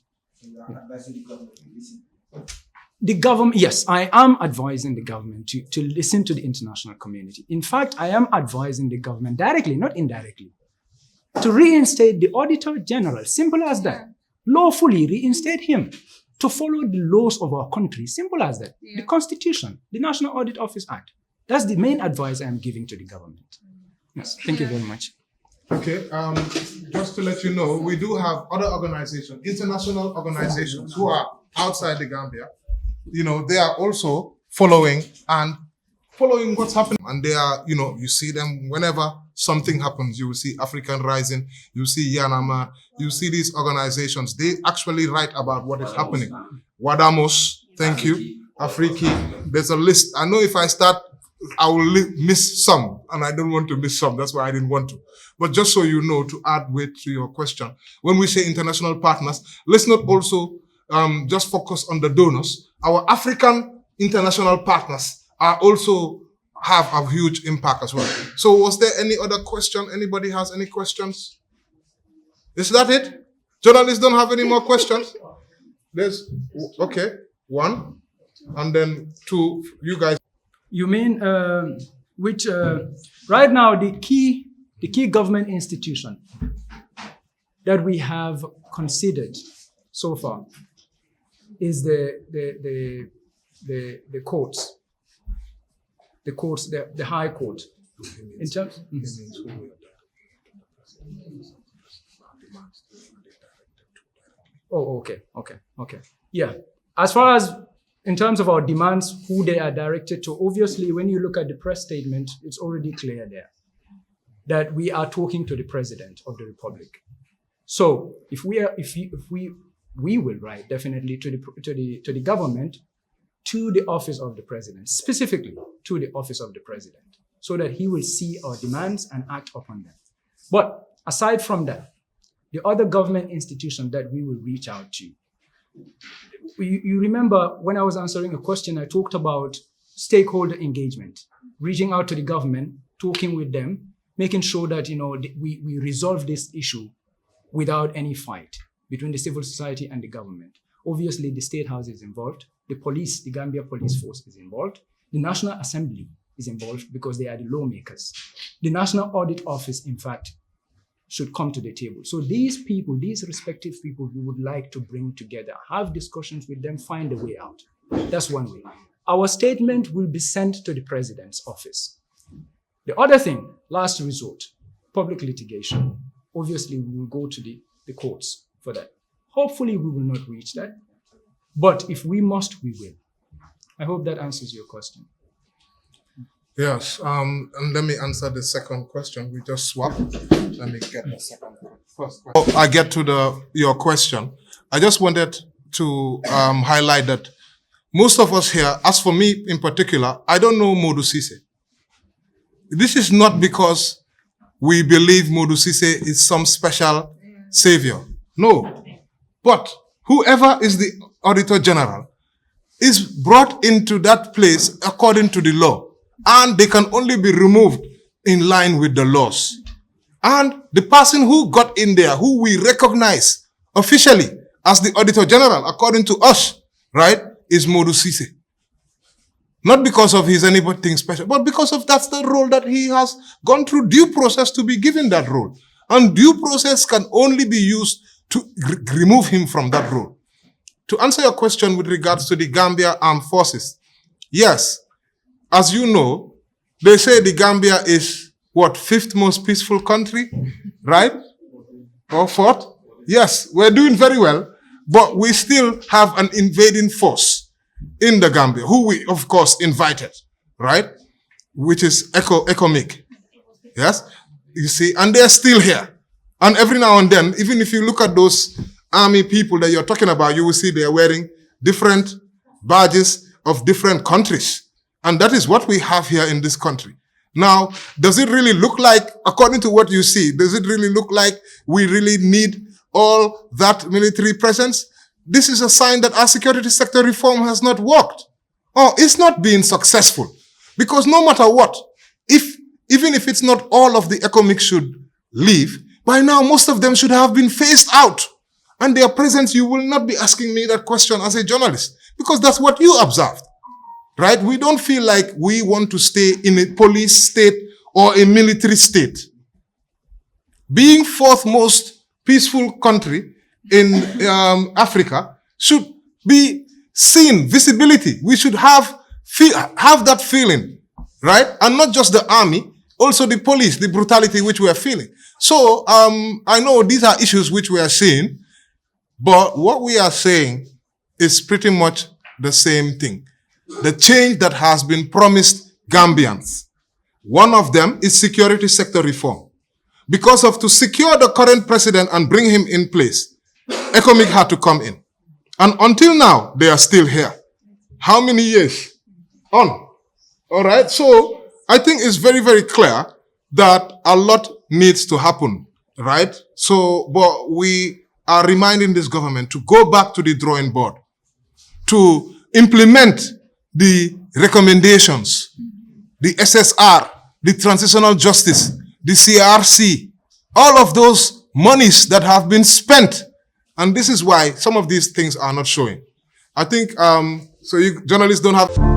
The government, yes, I am advising the government to listen to the international community. In fact, I am advising the government directly, not indirectly, to reinstate the Auditor General. Simple as that. Lawfully reinstate him to follow the laws of our country. Simple as that. Yeah. The Constitution, the National Audit Office Act. That's the main advice I am giving to the government. Yes, thank you very much. Okay, just to let you know, we do have other organizations, international organizations who are outside the Gambia. You know, they are also following what's happening. And they are, you know, you see them whenever something happens. You will see African Rising, you see Yanama, you see these organizations. They actually write about what is happening. Wadamos, thank you. Afriki, there's a list. I know if I start, I will miss some, and I don't want to miss some. That's why I didn't want to. But just so you know, to add weight to your question, when we say international partners, let's not also just focus on the donors. Our African international partners are also have a huge impact as well. So was there any other question? Anybody has any questions? Is that it? Journalists don't have any more questions? Okay. 1, And then to you guys. You mean which right now the key government institution that we have considered so far is the courts, the High Court. In terms, oh, okay. Yeah. As far as in terms of our demands, who they are directed to, obviously, when you look at the press statement, it's already clear there that we are talking to the President of the Republic. So if we will write definitely to the government, to the office of the President, specifically to the office of the President, so that he will see our demands and act upon them. But aside from that, the other government institution that we will reach out to, you remember when I was answering a question, I talked about stakeholder engagement, reaching out to the government, talking with them, making sure that we resolve this issue without any fight between the civil society and the government. Obviously, the State House is involved, the police, the Gambia Police Force is involved, the National Assembly is involved because they are the lawmakers. The National Audit Office, in fact, should come to the table. So these people, these respective people, we would like to bring together, have discussions with them, find a way out. That's one way. Our statement will be sent to the President's office. The other thing, last resort, public litigation. Obviously, we will go to the courts for that. Hopefully, we will not reach that. But if we must, we will. I hope that answers your question. Yes, and let me answer the second question. We just swapped. Let me get the first question. Before I get to your question, I just wanted to highlight that most of us here, as for me in particular, I don't know Modu Sise. This is not because we believe Modu Sise is some special savior. No. But whoever is the Auditor General is brought into that place according to the law. And they can only be removed in line with the laws. And the person who got in there, who we recognize officially as the Auditor General, according to us, right, is Modu Sise. Not because of his anything special, but because of that's the role that he has gone through due process to be given that role. And due process can only be used to remove him from that role. To answer your question with regards to the Gambia Armed Forces, yes, as you know, they say the Gambia is, fifth most peaceful country, right? Or fourth? Yes, we're doing very well, but we still have an invading force in the Gambia, who we, of course, invited, right? Which is ECOMIG. Yes? You see, and they're still here. And every now and then, even if you look at those army people that you're talking about, you will see they're wearing different badges of different countries. And that is what we have here in this country. Now, does it really look like, according to what you see, does it really look like we really need all that military presence? This is a sign that our security sector reform has not worked. Or it's not being successful. Because no matter what, even if it's not all of the ECOMIG should leave, by now most of them should have been phased out. And their presence, you will not be asking me that question as a journalist. Because that's what you observed. Right? We don't feel like we want to stay in a police state or a military state. Being fourth most peaceful country in Africa should be seen, visibility. We should have that feeling, right? And not just the army, also the police, the brutality which we are feeling. So I know these are issues which we are seeing, but what we are saying is pretty much the same thing. The change that has been promised Gambians. One of them is security sector reform. Because to secure the current president and bring him in place, ECOMIG had to come in. And until now, they are still here. How many years? On. All right. So I think it's very, very clear that a lot needs to happen. Right. So, but we are reminding this government to go back to the drawing board, to implement the recommendations, the SSR, the transitional justice, the CRC, all of those monies that have been spent. And this is why some of these things are not showing. I think So you journalists don't have